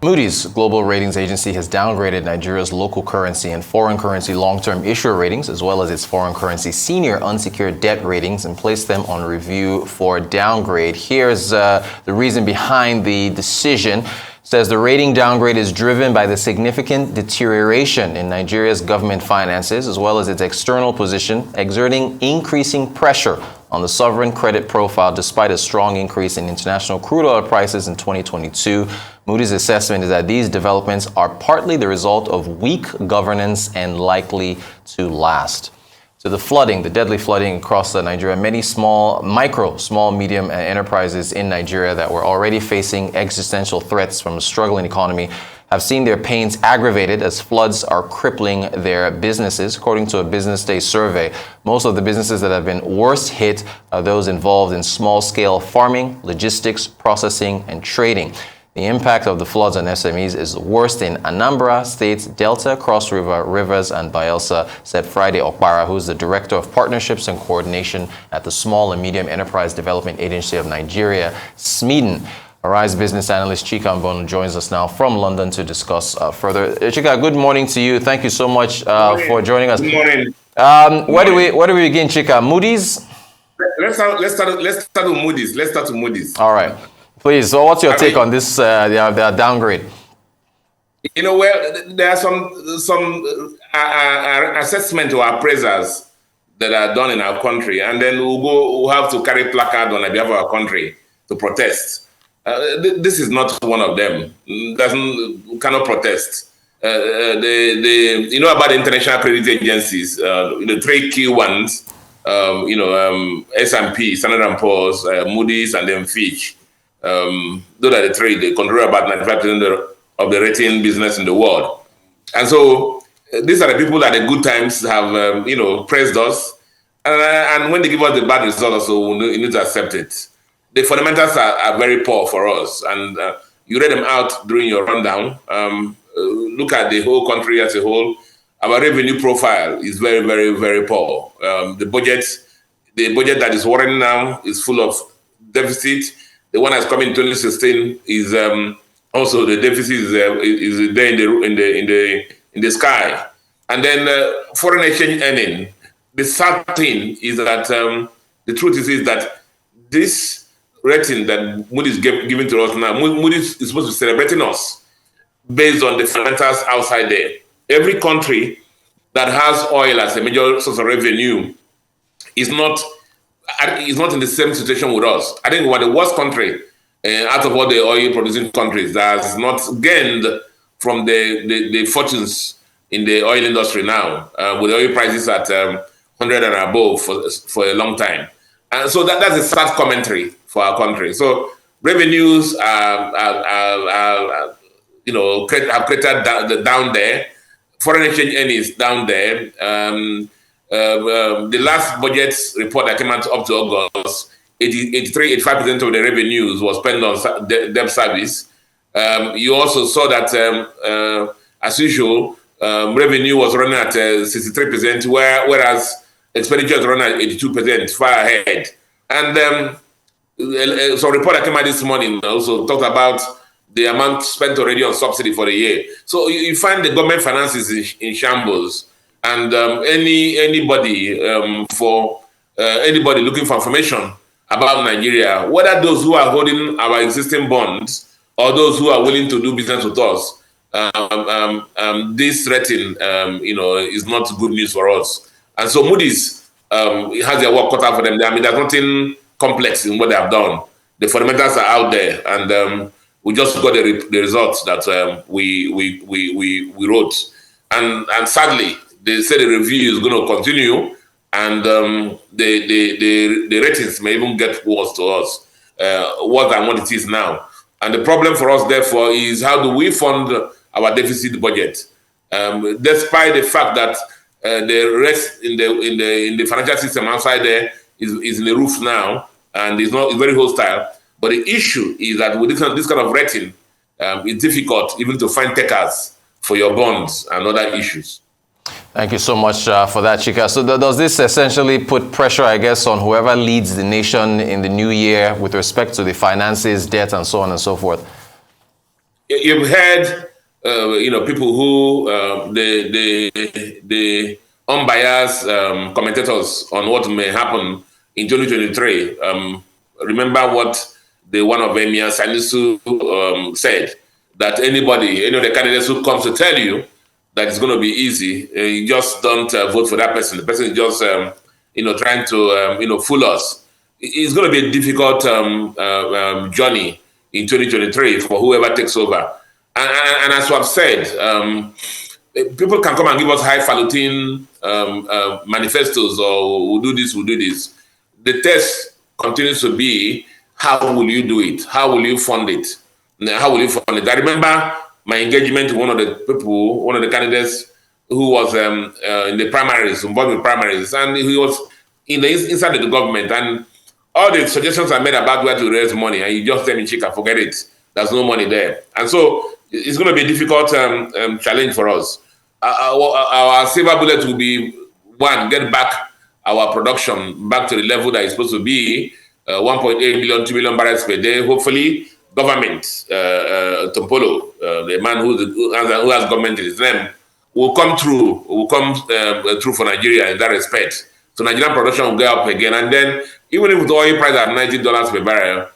Moody's global ratings agency has downgraded Nigeria's local currency and foreign currency long-term issuer ratings, as well as its foreign currency senior unsecured debt ratings, and placed them on review for downgrade. Here's the reason behind the decision. It says the rating downgrade is driven by the significant deterioration in Nigeria's government finances, as well as its external position, exerting increasing pressure on the sovereign credit profile despite a strong increase in international crude oil prices in 2022. Moody's assessment is that these developments are partly the result of weak governance and likely to last. So the flooding, the deadly flooding across Nigeria, many small, medium enterprises in Nigeria that were already facing existential threats from a struggling economy have seen their pains aggravated as floods are crippling their businesses. According to a Business Day survey, most of the businesses that have been worst hit are those involved in small-scale farming, logistics, processing, and trading. The impact of the floods on SMEs is worst in Anambra State, Delta, Cross River, Rivers, and Bayelsa, said Friday Okpara, who is the Director of Partnerships and Coordination at the Small and Medium Enterprise Development Agency of Nigeria, SMEDEN. Arise business analyst Chika Mbonu joins us now from London to discuss further. Chika, good morning to you. Thank you so much for joining us. Good morning. Where do we begin, Chika? Moody's? Let's start with Moodys. Let's start with Moodys. All right. Please, so what's your take on this the downgrade? You know, well, there are some assessment or appraisals that are done in our country, and then we'll have to carry placard on behalf of our country to protest. This is not one of them. Cannot protest. You know about the international credit agencies, the three key ones, S&P, Standard & Poor's, Moody's, and then Fitch. Those are the three. They control about 95% of the rating business in the world. And so these are the people that at good times have, praised us. And when they give us the bad results, also, we need to accept it. The fundamentals are very poor for us. And you read them out during your rundown. Look at the whole country as a whole. Our revenue profile is very, very, very poor. The budget that is worrying now is full of deficit. The one that's coming in 2016 is also the deficit is there in the sky. And then foreign exchange earning. The sad thing is that the truth is that this rating that Moody is giving to us now, Moody is supposed to be celebrating us based on the fundamentals outside there. Every country that has oil as a major source of revenue is not in the same situation with us. I think we're the worst country out of all the oil producing countries that has not gained from the fortunes in the oil industry now, with oil prices at 100 and above for a long time. And so that's a sad commentary for our country. So revenues have created down there. Foreign exchange earnings down there. The last budget report that came out up to August, 85% of the revenues was spent on debt service. You also saw that, as usual, revenue was running at 63%, whereas expenditure is running at 82%, far ahead. And so a report that came out this morning also talked about the amount spent already on subsidy for the year. So you find the government finances in shambles. And anybody looking for information about Nigeria, whether those who are holding our existing bonds or those who are willing to do business with us, this rating, is not good news for us. And so Moody's has their work cut out for them. I mean, there's nothing complex in what they have done. The fundamentals are out there, and we just got the results that we wrote. And sadly, they say the review is going to continue, and the ratings may even get worse to us, worse than what it is now. And the problem for us, therefore, is how do we fund our deficit budget, despite the fact that the rest in the financial system outside there is in the roof now, and it's very hostile. But the issue is that with this kind of rating, it's difficult even to find takers for your bonds and other issues. Thank you so much for that, Chika. So does this essentially put pressure, I guess, on whoever leads the nation in the new year with respect to the finances, debt, and so on and so forth? you've heard, people who the unbiased commentators on what may happen in 2023. Remember what one of Emir Salisu said, that any of the candidates who comes to tell you that it's going to be easy, you just don't vote for that person. The person is just trying to fool us. It's going to be a difficult journey in 2023 for whoever takes over. And as I've said, people can come and give us highfalutin manifestos, or we'll do this, we'll do this. The test continues to be, how will you do it? How will you fund it? How will you fund it? I remember my engagement with one of the candidates who was in the primaries, involved in primaries, and he was inside of the government, and all the suggestions I made about where to raise money, and you just tell me, Chika, forget it. There's no money there. And so it's going to be a difficult challenge for us. Our silver bullet will be, one, get back our production back to the level that it's supposed to be, 1.8 million, 2 million barrels per day. Hopefully, government, Tompolo, the man who has government in his name, will come through for Nigeria in that respect. So Nigerian production will go up again. And then, even if the oil price at $90 per barrel,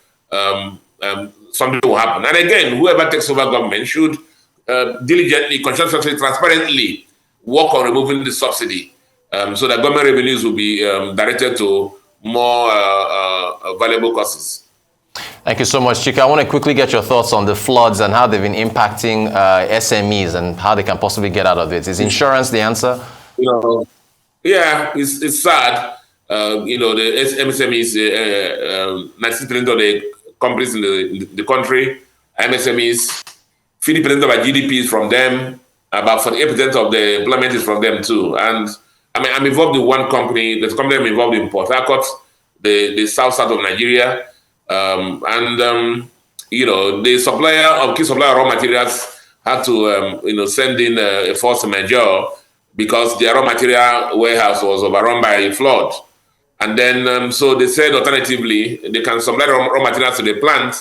something will happen. And again, whoever takes over government should diligently, conscientiously, transparently work on removing the subsidy, so that government revenues will be directed to more valuable causes. Thank you so much, Chika. I want to quickly get your thoughts on the floods and how they've been impacting SMEs and how they can possibly get out of it. Is insurance the answer? Yeah, it's sad. The MSMEs, 90% of the companies in the country, MSMEs, 50% of our GDP is from them. About 48% of the employment is from them too. And I'm involved in one company. The company I'm involved in Port Harcourt, the south of Nigeria. The key supplier of raw materials had to send in a force majeure because their raw material warehouse was overrun by a flood. And then so they said alternatively they can supply raw materials to the plant,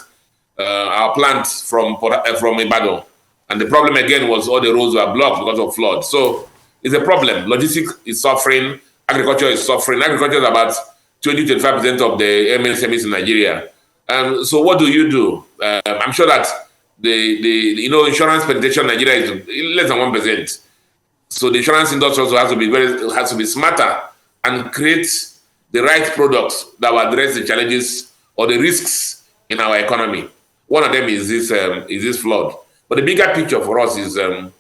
our plant from Mbonu. And the problem again was all the roads were blocked because of flood. So it's a problem. Logistics is suffering, agriculture is suffering. Agriculture is about 20-25% of the MSMEs in Nigeria. So what do you do? I'm sure that the insurance penetration in Nigeria is less than 1%. So the insurance industry also has to be smarter and create the right products that will address the challenges or the risks in our economy. One of them is this flood. But the bigger picture for us is a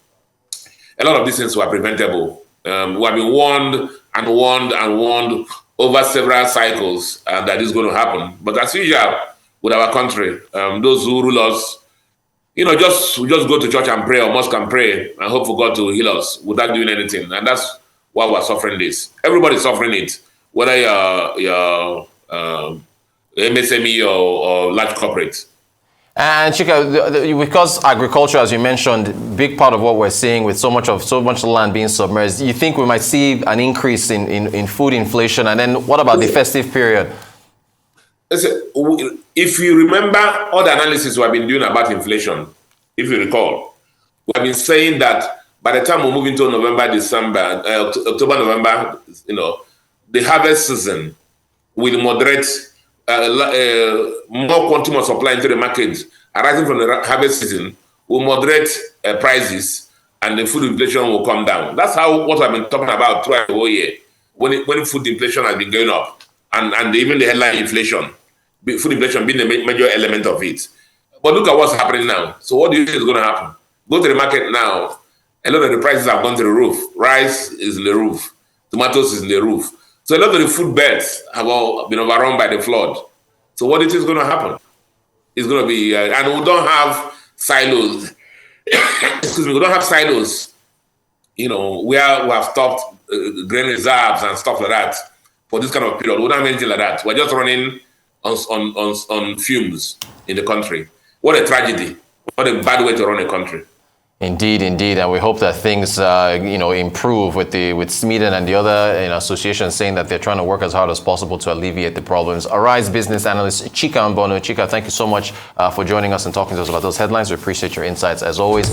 lot of these things were preventable. We have been warned and warned and warned over several cycles that this is going to happen. But as usual with our country, those who rule us, we just go to church and pray, or mosque and pray and hope for God to heal us without doing anything. And that's why we're suffering this. Everybody's suffering it, whether you're MSME or large corporate. And Chika, because agriculture, as you mentioned, big part of what we're seeing with so much land being submerged, you think we might see an increase in food inflation? And then what about the festive period? If you remember all the analysis we have been doing about inflation, if you recall, we have been saying that by the time we move into November, December, October, November, the harvest season will moderate. More quantum of supply into the market arising from the harvest season will moderate prices, and the food inflation will come down. That's what I've been talking about throughout the whole year. When food inflation has been going up, and even the headline inflation, food inflation being the major element of it. But look at what's happening now. So what do you think is going to happen? Go to the market now. A lot of the prices have gone to the roof. Rice is in the roof. Tomatoes is in the roof. So a lot of the food beds have all been overrun by the flood. So what is going to happen? It's going to be, and we don't have silos. Excuse me, we don't have silos. Where we have stopped grain reserves and stuff like that for this kind of period. We don't have anything like that. We're just running on fumes in the country. What a tragedy! What a bad way to run a country. Indeed, indeed, and we hope that things, improve with Sweden and the other associations saying that they're trying to work as hard as possible to alleviate the problems. Arise business analyst Chika Mbonu. Chika, thank you so much for joining us and talking to us about those headlines. We appreciate your insights as always.